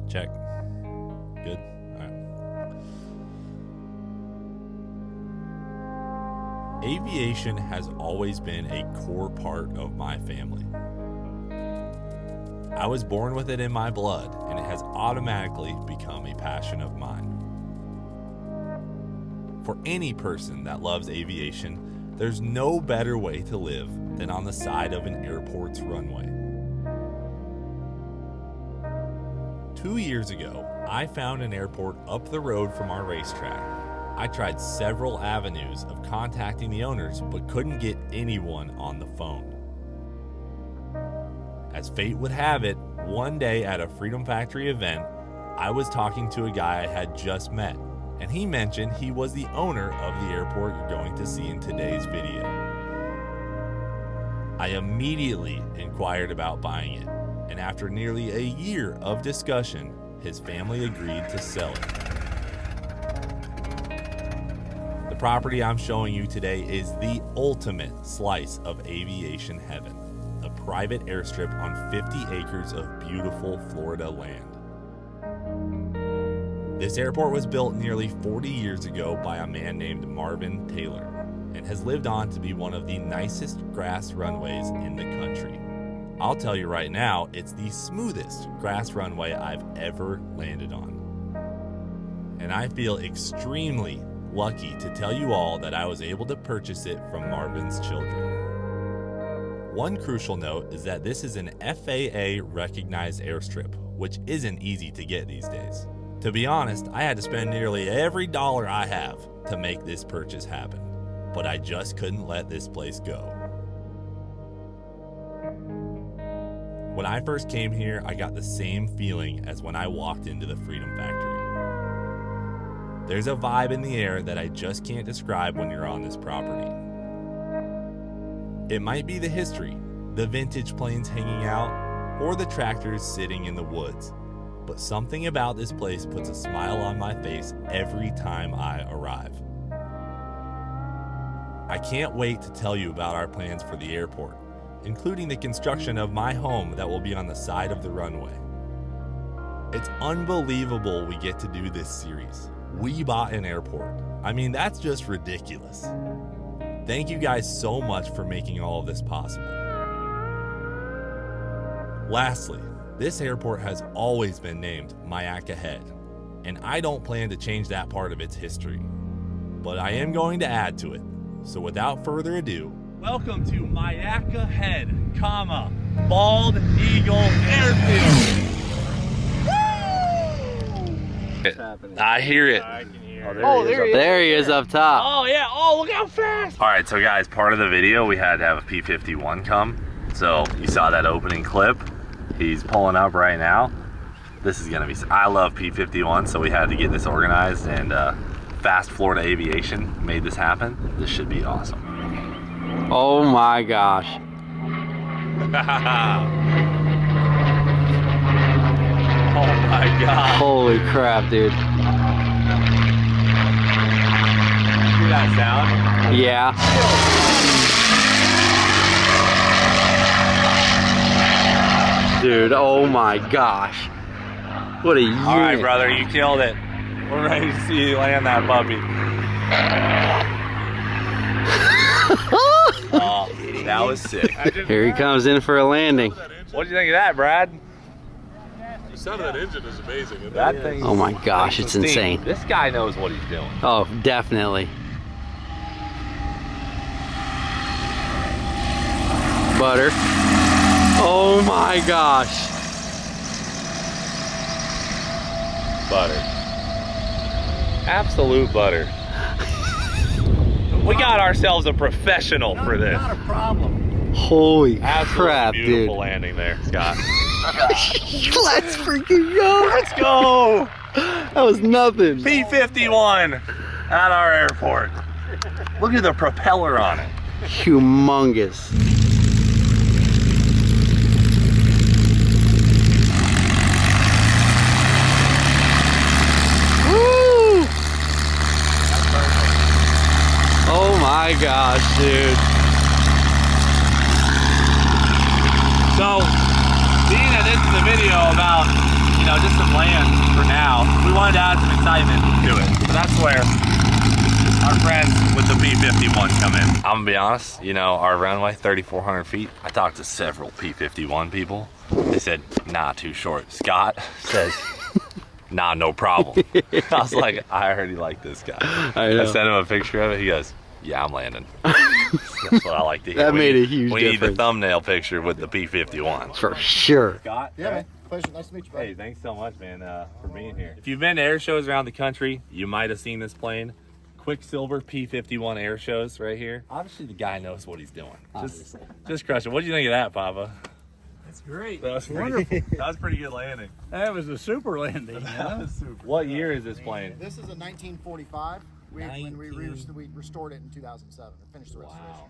Check. Good. All right. Aviation has always been a core part of my family. I was born with it in my blood, and it has automatically become a passion of mine. For any person that loves aviation, there's no better way to live than on the side of an airport's runway. 2 years ago, I found an airport up the road from our racetrack. I tried several avenues of contacting the owners, but couldn't get anyone on the phone. As fate would have it, one day at a Freedom Factory event, I was talking to a guy I had just met, and he mentioned he was the owner of the airport you're going to see in today's video. I immediately inquired about buying it, and after nearly a year of discussion, his family agreed to sell it. The property I'm showing you today is the ultimate slice of aviation heaven, a private airstrip on 50 acres of beautiful Florida land. This airport was built nearly 40 years ago by a man named Marvin Taylor and has lived on to be one of the nicest grass runways in the country. I'll tell you right now, it's the smoothest grass runway I've ever landed on. And I feel extremely lucky to tell you all that I was able to purchase it from Marvin's children. One crucial note is that this is an FAA recognized airstrip, which isn't easy to get these days. To be honest, I had to spend nearly every dollar I have to make this purchase happen, but I just couldn't let this place go. When I first came here, I got the same feeling as when I walked into the Freedom Factory. There's a vibe in the air that I just can't describe when you're on this property. It might be the history, the vintage planes hanging out, or the tractors sitting in the woods, but something about this place puts a smile on my face every time I arrive. I can't wait to tell you about our plans for the airport, including the construction of my home that will be on the side of the runway. It's unbelievable we get to do this series. We bought an airport. I mean, that's just ridiculous. Thank you guys so much for making all of this possible. Lastly, this airport has always been named Mayaca Head, and I don't plan to change that part of its history, but I am going to add to it. So without further ado, welcome to Mayaca Head, Bald Eagle Airfield. I hear it. There he is up top. Oh yeah, oh look how fast. All right, so guys, part of the video we had to have a P-51 come. So you saw that opening clip. He's pulling up right now. This is gonna be, I love P-51, so we had to get this organized, and Fast Florida Aviation made this happen. This should be awesome. Oh my gosh. Oh my God. Holy crap, dude. Hear that sound? Yeah. Dude, oh my gosh. What a unit. All right, brother, you killed it. We're ready to see you land that puppy. Oh, that was sick. Here he comes in for a landing. What do you think of that, Brad? The sound of that engine is amazing. That thing. Oh my gosh, it's insane. This guy knows what he's doing. Oh, definitely. Butter. Oh my gosh. Butter. Absolute butter. We got ourselves a professional for this. Not a problem. Holy Absolutely crap, beautiful dude. landing there, Scott. Let's freaking go. Let's go. That was nothing. P-51 at our airport. Look at the propeller on it. Humongous. Woo! Oh my gosh, dude. So, being that this is a video about, you know, just some land for now, we wanted to add some excitement to it. So that's where our friends with the P-51 come in. I'm gonna be honest, you know, our runway, 3,400 feet. I talked to several P-51 people. They said, nah, too short. Scott says, nah, no problem. I was like, I already like this guy. I sent him a picture of it. He goes, yeah, I'm landing. That's what I like to hear. That made a huge We difference. need the thumbnail picture with the P-51. For sure. Scott? Yeah, man. Pleasure. Nice to meet you, buddy. Hey, thanks so much, man, for being here. If you've been to air shows around the country, you might have seen this plane. Quicksilver P-51 air shows right here. Obviously, the guy knows what he's doing. Just crush it. What do you think of that, Papa? That's great. That was wonderful. That was pretty good landing. That was a super landing. That was super. What year is this plane? This is a 1945. When we restored it in 2007. We finished the restoration. Wow.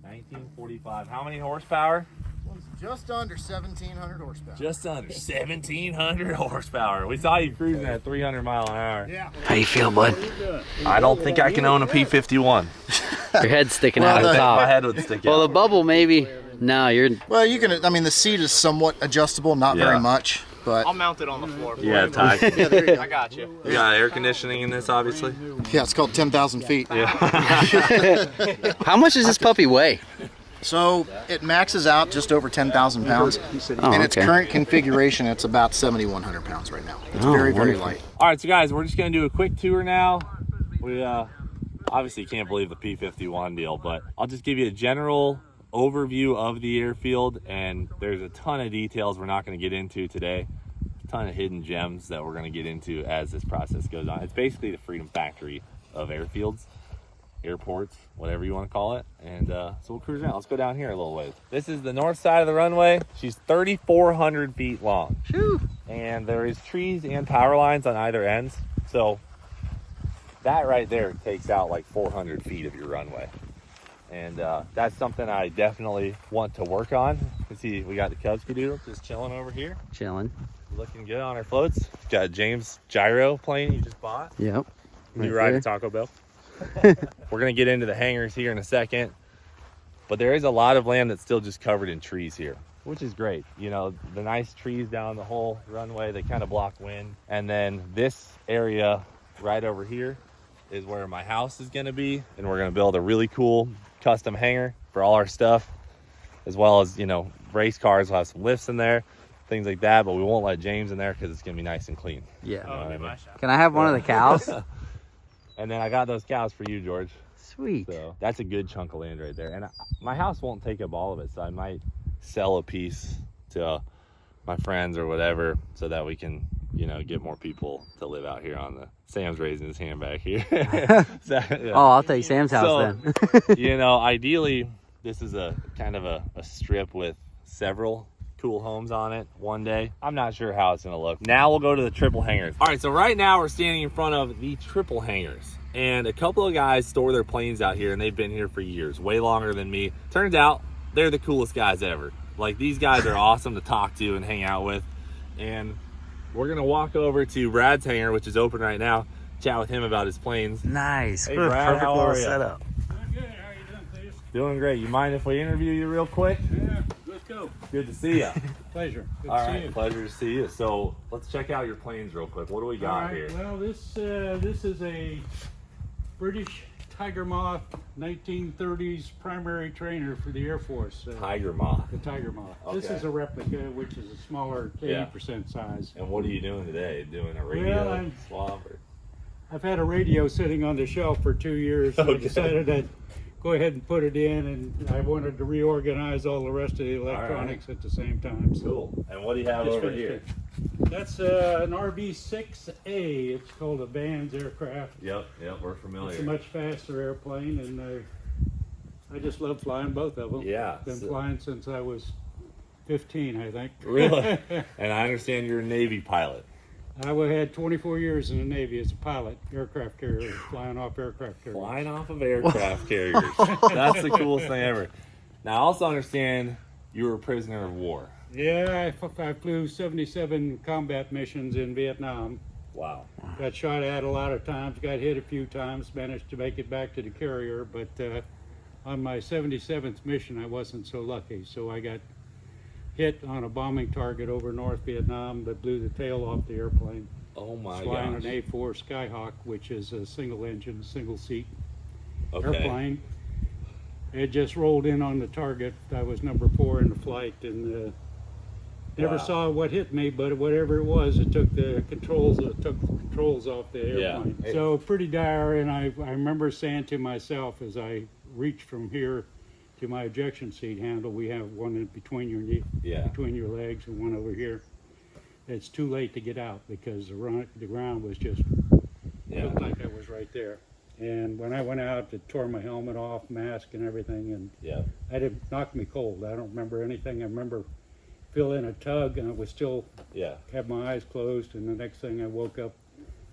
1945. How many horsepower? One's just under 1,700 horsepower. Just under 1,700 horsepower. We saw you cruising at 300 mile an hour. Yeah. How you feel, bud? I don't think I can own a P-51. Your head's sticking out of the My top. head would stick Well, out. the bubble maybe. No, you're. Well, you can. I mean, the seat is somewhat adjustable, not Yeah. very much, but I'll mount it on the floor. Yeah, Ty. yeah, there you go. I got you. You got air conditioning in this, obviously. Yeah, it's called 10,000 feet. How much does this puppy weigh? So it maxes out just over 10,000 pounds. Oh, In its okay. current configuration, it's about 7,100 pounds right now. It's Oh, very, very wonderful. light. All right, so guys, we're just gonna do a quick tour now. We obviously can't believe the P-51 deal, but I'll just give you a general overview of the airfield, and there's a ton of details we're not gonna get into today. A ton of hidden gems that we're gonna get into as this process goes on. It's basically the Freedom Factory of airfields, airports, whatever you want to call it. And so we'll cruise around. Let's go down here a little ways. This is the north side of the runway. She's 3,400 feet long. Phew. And there is trees and power lines on either ends. So that right there takes out like 400 feet of your runway. And that's something I definitely want to work on. You can see we got the Cub Skadoodle just chilling over here. Chilling. Looking good on our floats. Got James Gyro plane you just bought. Yep. You Right ride there. to Taco Bell. We're gonna get into the hangars here in a second, but there is a lot of land that's still just covered in trees here, which is great. You know, the nice trees down the whole runway, they kind of block wind. And then this area right over here is where my house is gonna be, and we're gonna build a really cool custom hangar for all our stuff, as well as, you know, race cars. We'll have some lifts in there, things like that, but we won't let James in there because it's gonna be nice and clean. Yeah. You know what I mean? Can I have one of the cows? And then I got those cows for you, George. Sweet. So that's a good chunk of land right there. And my house won't take up all of it, so I might sell a piece to my friends or whatever, so that we can, you know, get more people to live out here on the. Sam's raising his hand back here. So, yeah. Oh, I'll take Sam's house So, then. You know, ideally, this is a kind of a strip with several cool homes on it one day. I'm not sure how it's gonna look. Now we'll go to the triple hangars. All right, so right now we're standing in front of the triple hangars, and a couple of guys store their planes out here, and they've been here for years, way longer than me. Turns out they're the coolest guys ever. Like, these guys are awesome to talk to and hang out with. And we're gonna walk over to Brad's hangar, which is open right now, chat with him about his planes. Nice. Hey, Brad, how are you? setup. Good. How are you doing, Cleetus? Doing great. You mind if we interview you real quick? Yeah, let's go. Good to see you. Pleasure. Good All to see right, you. pleasure to see you. So let's check out your planes real quick. What do we All got right. here? Well, this is a British Tiger Moth 1930s primary trainer for the Air Force. Tiger Moth. The Tiger Moth. This Okay. is a replica, which is a smaller, 80% size. And what are you doing today? Doing a radio Well, I'm- swap? Or? I've had a radio sitting on the shelf for 2 years, so I Okay. decided I'd go ahead and put it in, and I wanted to reorganize all the rest of the electronics at the same time. So Cool. And what do you have just over finished here? it. That's an RB-6A. It's called a Vans aircraft. Yep, we're familiar. It's a much faster airplane, and I just love flying both of them. Yeah, Been so- flying since I was 15, I think. Really? And I understand you're a Navy pilot. I had 24 years in the Navy as a pilot, aircraft carrier, flying off aircraft carriers. Flying off of aircraft carriers. That's the coolest thing ever. Now, I also understand you were a prisoner of war. Yeah, I flew 77 combat missions in Vietnam. Wow. Got shot at a lot of times, got hit a few times, managed to make it back to the carrier, but on my 77th mission I wasn't so lucky, so I got hit on a bombing target over North Vietnam that blew the tail off the airplane. Oh my Flying gosh. an A4 Skyhawk, which is a single engine, single seat Okay. airplane. It just rolled in on the target. I was number 4 in the flight, and never Wow. saw what hit me, but whatever it was, it took the controls. It took the controls off the airplane. Yeah. So pretty dire. And I remember saying to myself as I reached from here to my ejection seat handle, we have one in between your knee, Yeah. between your legs, and one over here. It's too late to get out because the ground was just Yeah. looked like I was right there. And when I went out, it tore my helmet off, mask and everything, and Yeah. it knocked me cold. I don't remember anything. I remember feeling a tug, and I was still Yeah. had my eyes closed, and the next thing I woke up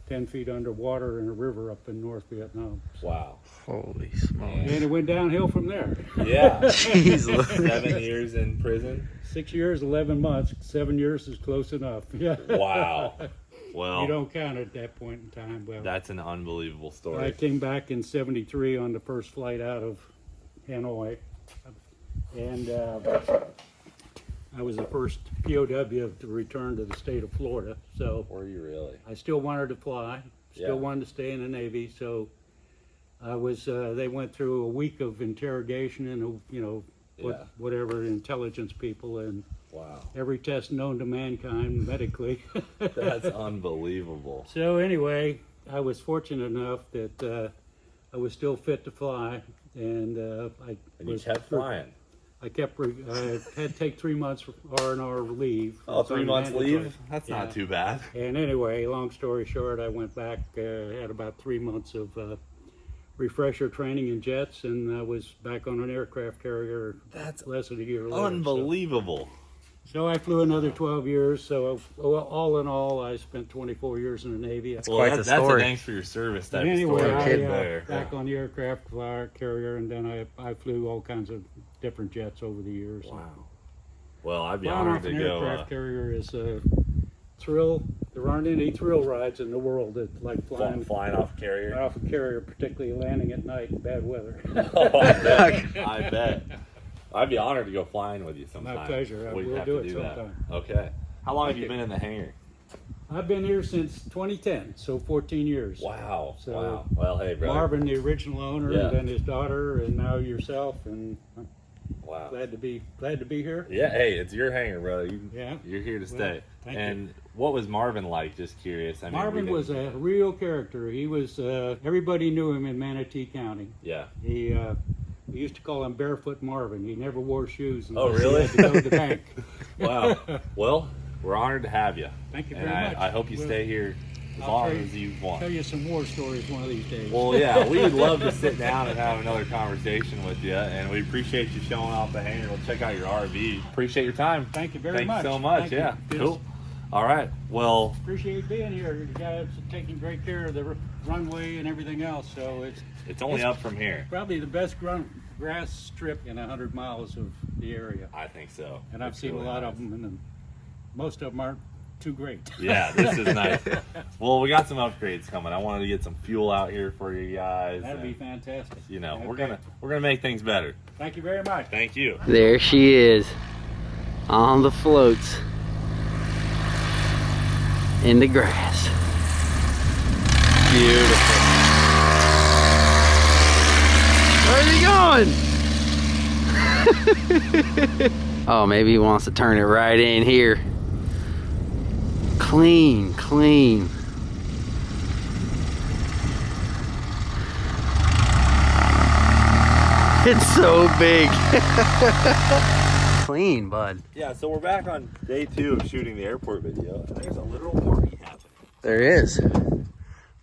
10 feet underwater in a river up in North Vietnam. Wow. Holy smokes. And it went downhill from there. Yeah. Jeez. 7 years in prison. 6 years, 11 months. 7 years is close enough. Yeah. Wow. Well, You don't count at that point in time. Well, that's an unbelievable I story. came back in '73 on the first flight out of Hanoi, and I was the first POW to return to the state of Florida. So Were you really? I still wanted to fly, still Yeah. wanted to stay in the Navy. So I was. They went through a week of interrogation and Yeah. whatever intelligence people and Wow. every test known to mankind medically. That's unbelievable. So anyway, I was fortunate enough that I was still fit to fly, and I And you was kept flying. I had to take 3 months R&R leave. Oh, 3 months Mandatory. leave? That's Yeah. not too bad. And anyway, long story short, I went back, had about 3 months of refresher training in jets, and I was back on an aircraft carrier. That's less than a year later. Unbelievable. So I flew another 12 years. So all in all, I spent 24 years in the Navy. Well, quite the that's story. a thanks for your service type But anyway, of story. I, kid there. back on the aircraft carrier, and then I flew all kinds of different jets over the years. Wow. Well, I'd be Flying honored off to an go. aircraft carrier is a thrill. There aren't any thrill rides in the world that like Flying off a carrier. off a carrier, particularly landing at night in bad weather. Oh, I bet. I bet. I'd be honored to go flying with you sometime. My pleasure. We'd We'll have do to it that. sometime. Okay. How long have Thank you you. been in the hangar? I've been here since 2010, so 14 years. Wow. So, wow. Well, hey, brother. Marvin, the original owner, Yeah. and then his daughter, and now yourself, and I'm Wow. glad to be here. Yeah. Hey, it's your hangar, brother. Yeah. You're here to Well, stay. thank And what was Marvin like? Just curious. I mean, Marvin we was didn't- a real character. He was everybody knew him in Manatee County. Yeah. He we used to call him Barefoot Marvin. He never wore shoes. Oh, unless he really? had to go to the bank. Wow. Well, we're honored to have you. Thank you And very much. I hope you Well, stay here as I'll long tell you- as you want. Tell you some war stories one of these days. Well, yeah, we would love to sit down and have another conversation with you, and we appreciate you showing off the hangar. We'll check out your RV. Appreciate your time. Thank you very Thank much. you so much. Thank you. Yeah, Yes. cool. All right. Well, Appreciate being here. You guys are taking great care of the runway and everything else. So it's only up from here. probably the best grass strip in 100 miles of the area. I think so. And I've It's seen really a lot nice. of them, and most of them aren't too great. Yeah, this is nice. Well, we got some upgrades coming. I wanted to get some fuel out here for you guys. That'd be and, fantastic. You know, Okay. we're gonna make things better. Thank you very much. Thank you. There she is on the floats in the grass. Beautiful. Where's he going? Oh, maybe he wants to turn it right in here. Clean, clean. It's so big. Clean, bud. Yeah, so we're back on day 2 of shooting the airport video. There's a literal party happening. There is.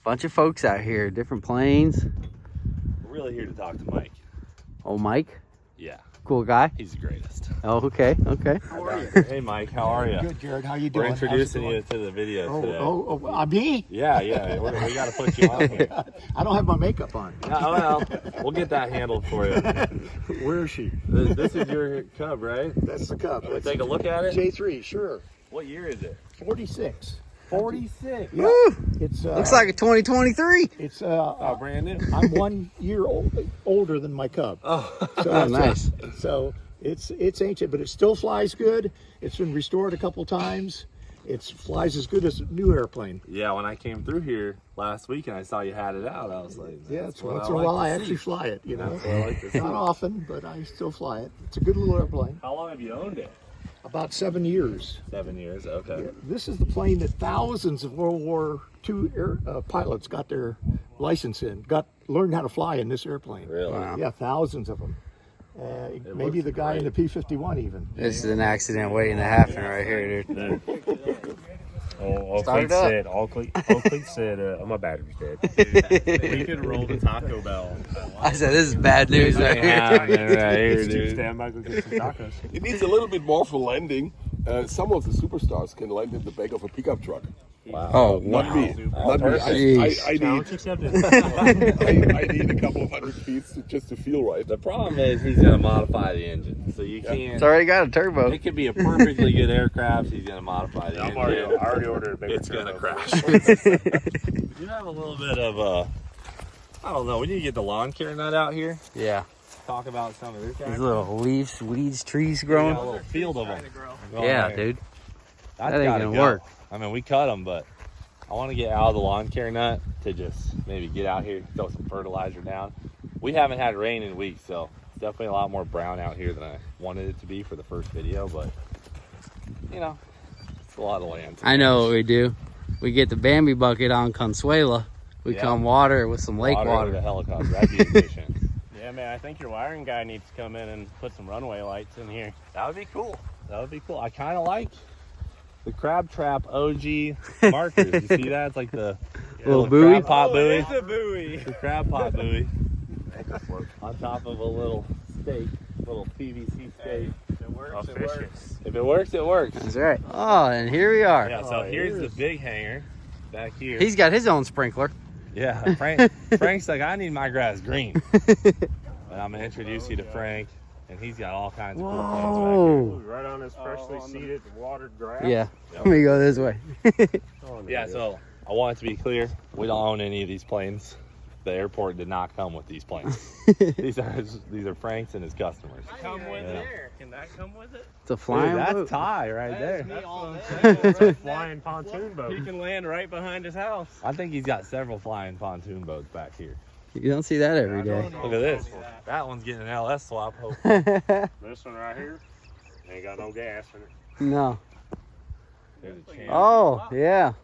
Bunch of folks out here, different planes. We're really here to talk to Mike. Oh, Mike, Yeah, cool guy. he's the greatest. Oh, okay, okay. How are you? Hey, Mike, how are you? Good, Jared. How you We're doing? introducing How's you it to the video going? today. Me? Yeah, we got to put you on here. I don't have my makeup on. Yeah, well, we'll get that handled for you. Where is she? This is your Cub, right? That's the cup. Can we take a look at it? J3, sure. What year is it? 46. 46. Yeah. It's Looks like a 2023. it's Oh, brand new. I'm 1 year older than my cub. Oh, So Oh, nice. So It's ancient, but it still flies good. It's been restored a couple times. It flies as good as a new airplane. Yeah, when I came through here last week and I saw you had it out, I was like, yeah, it's once in a while I actually fly it, you know. Not often, but I still fly it. It's a good little airplane. How long have you owned it? About 7 years. 7 years, okay. Yeah, this is the plane that thousands of World War II pilots got their license in, learned how to fly in this airplane. Really? Wow. Yeah, thousands of them. Maybe the guy in the P-51 even. This is an accident waiting to happen right here, dude. All Cleet said, oh, my battery's dead. We could roll the Taco Bell. I said, this is bad news right here. Dude, stand by, go get some tacos. It needs a little bit more for landing. Some of the superstars can land in the back of a pickup truck. Wow. Oh, Not me. Not me. Challenge accepted. I need a couple of 100 feet just to feel right. The problem is he's going to modify the engine, so you can't. It's already got a turbo. It could be a perfectly good aircraft. He's going to modify the engine. I already ordered a bigger It's going to turbo. crash. You have a little bit of I don't know. We need to get the lawn care nut out here. Yeah. Talk about some of this. These little leaves, weeds, trees Yeah, growing. a little field of them. Yeah, dude. That's That ain't gotta gonna go. work. I mean, we cut them, but I want to get out of the lawn care nut to just maybe get out here, throw some fertilizer down. We haven't had rain in weeks, so it's definitely a lot more brown out here than I wanted it to be for the first video, but you know, it's a lot of land. I know what we do. We get the Bambi bucket on Consuela. We come water it with some lake water. The helicopter, that'd be efficient. Yeah, man, I think your wiring guy needs to come in and put some runway lights in here. That would be cool. That would be cool. I kind of like the crab trap OG markers. You see that? It's like the Little buoy? crab pot buoy. It's a buoy. The crab pot buoy on top of a little stake, little PVC stake. It works, it works. If it works, it works. That's right. Oh, and here we are. Yeah. So here's the big hangar back here. He's got his own sprinkler. Yeah. Frank's like, I need my grass green. And I'm gonna introduce you to Frank, and he's got all kinds of cool plants back here. Whoa. Right on this freshly seeded watered grass. Yeah. Let me go this way. Yeah, so I want it to be clear, we don't own any of these planes. The airport did not come with these planes. these are Frank's and his customers. Come with it. Can that come with it? It's a flying Dude, that's boat. Ty right there. That's all it's a flying pontoon boat. He can land right behind his house. I think he's got several flying pontoon boats back here. You don't see that every day. Look at this. That one's getting an LS swap, hopefully. This one right here ain't got no gas in it. No. There's a chance. Oh, yeah. Is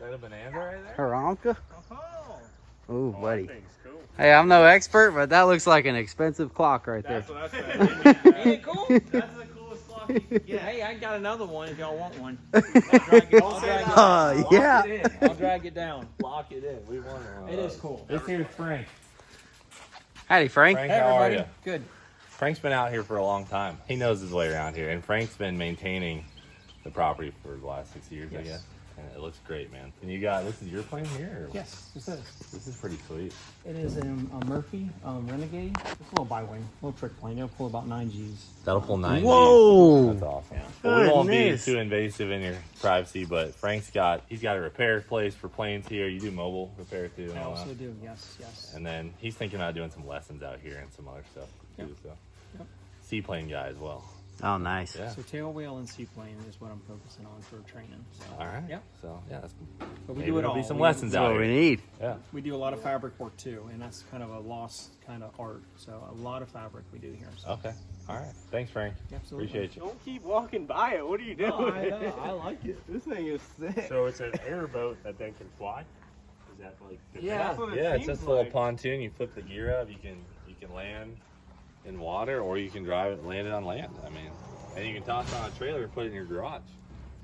that a bonanza right there? Karanka? Oh, buddy. That thing's cool. Hey, I'm no expert, but that looks like an expensive clock right there. That's what I said. Ain't it cool? That's the coolest clock you can get. Hey, I got another one if y'all want one. I'll drag it, Yeah. I'll drag it down. Lock it in. We want it. It is cool. This here's Frank. Howdy, Frank. Frank, Hey, how are everybody. you? Good. Frank's been out here for a long time. He knows his way around here, and Frank's been maintaining the property for the last 6 years, I guess. And it looks great, man. And you got, this is your plane here? Or Yes, this is. This is pretty sweet. It is a Murphy Renegade. It's a little bi-wing, little trick plane. It'll pull about 9 Gs. That'll pull 9 Whoa. That's awesome. Well, we won't be Goodness. too invasive in your privacy, but he's got a repair place for planes here. You do mobile repair too. And I all that. also do, yes. And then he's thinking about doing some lessons out here and some other stuff too. Yep. So, Yep. seaplane guy as well. Oh, nice. Yeah. So tail wheel and seaplane is what I'm focusing on for training. So. All right. Yep. So yeah, that's, But we maybe do it there'll all. be some We- lessons That's out what we here. need. Yeah. We do a lot of fabric work too, and that's kind of a lost kind of art. So a lot of fabric we do here. So. Okay. All right. Thanks, Frank. Absolutely. Appreciate you. Don't keep walking by it. What are you doing? Oh, I know. I like it. This thing is sick. So it's an airboat that then can fly? Is that like... Yeah. That's what it Yeah, it's seems just a little like. pontoon. You flip the gear up. You can land in water, or you can drive it and land it on land. I mean, and you can toss it on a trailer and put it in your garage.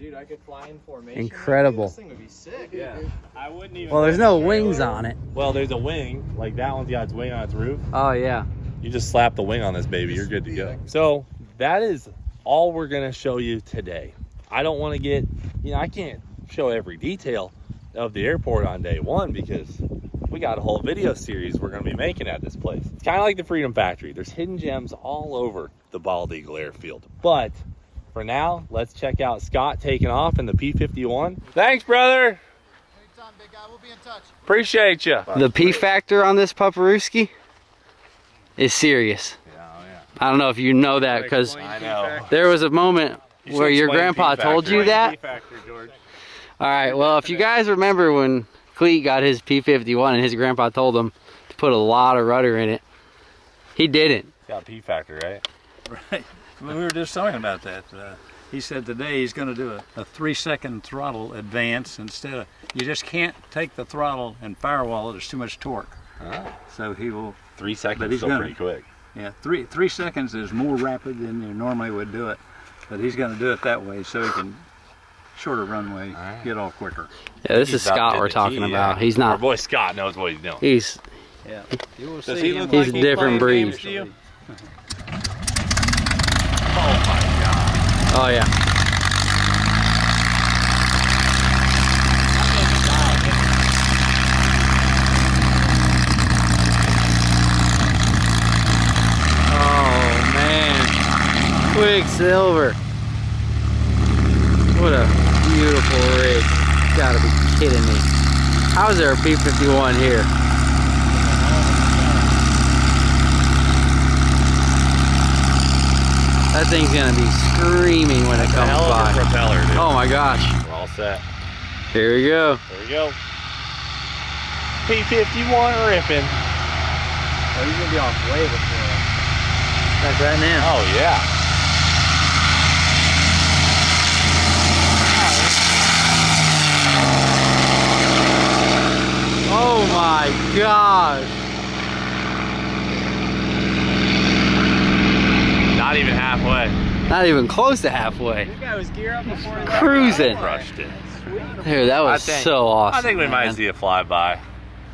Dude, I could fly in formation. Incredible. This thing would be sick. Yeah. I wouldn't even... Well, there's no wings on it. Well, there's a wing. Like that one's got its wing on its roof. Oh, yeah. You just slap the wing on this baby. You're good to go. So that is all we're gonna show you today. I don't want to get, I can't show every detail of the airport on day one because we got a whole video series we're gonna be making at this place. It's kind of like the Freedom Factory. There's hidden gems all over the Bald Eagle Airfield. But for now, let's check out Scott taking off in the P-51. Thanks, brother. Anytime, big guy. We'll be in touch. Appreciate you. The P factor on this Paparuski is serious. I don't know if you know that, because I know. there was a moment where your explain grandpa P told you that. P-factor, George. All right, well, if you guys remember when Cleet got his P51 and his grandpa told him to put a lot of rudder in it, he didn't. Got P-factor, right? Right. We were just talking about that. He said today he's going to do a 3-second throttle advance instead of, you just can't take the throttle and firewall it, there's too much torque. So he will. 3 seconds But he's still gonna- pretty quick. Yeah, 3 seconds is more rapid than you normally would do it, but he's going to do it that way so he can shorter runway, get off quicker. Yeah, this He's is about Scott to we're the talking key, about. yeah. He's Our not. boy Scott knows what he's doing. He's Yeah. You will Does see he look him. He's like a different breed. games to you? Oh yeah. Oh man, Quicksilver. What a beautiful rig. You gotta be kidding me. How is there a P51 here? That thing's gonna be screaming when it comes Hell of by. a propeller, dude. Oh my gosh. We're all set. Here we go. There we go. P51 ripping. Oh, he's gonna be off way before. Like right now. Oh yeah. Oh my gosh. Not even halfway. Not even close to halfway. This guy was gear up before he Cruising. Crushed it. Dude, that was so awesome. I think we might man. see a flyby.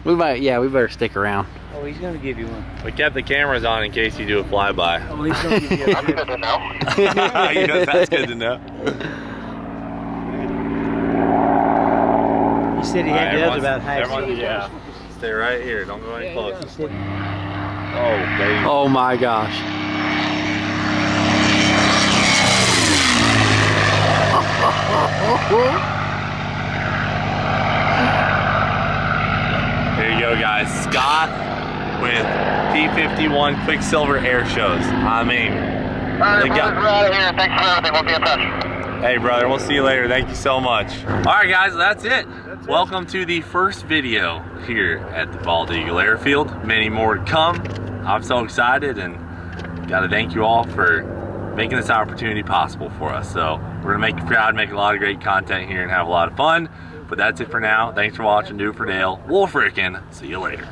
We might, yeah, we better stick around. Oh, he's gonna give you one. We kept the cameras on in case you do a flyby. Oh, he's gonna give you a That's good to know. You know, that's good to know. He said he had the other about half. Yeah. Stay right here. Don't go any closer. Oh, baby. Oh my gosh. There you go, guys. Scott with P51 Quicksilver Air Shows. I mean, Alright, we're out of here. Thanks for everything. We'll be in touch. hey, brother, we'll see you later. Thank you so much. All right, guys, that's it. Welcome to the first video here at the Bald Eagle Airfield. Many more to come. I'm so excited and got to thank you all for making this opportunity possible for us. So we're gonna make you proud, make a lot of great content here and have a lot of fun. But that's it for now. Thanks for watching. Do it for Dale. We'll frickin' see you later.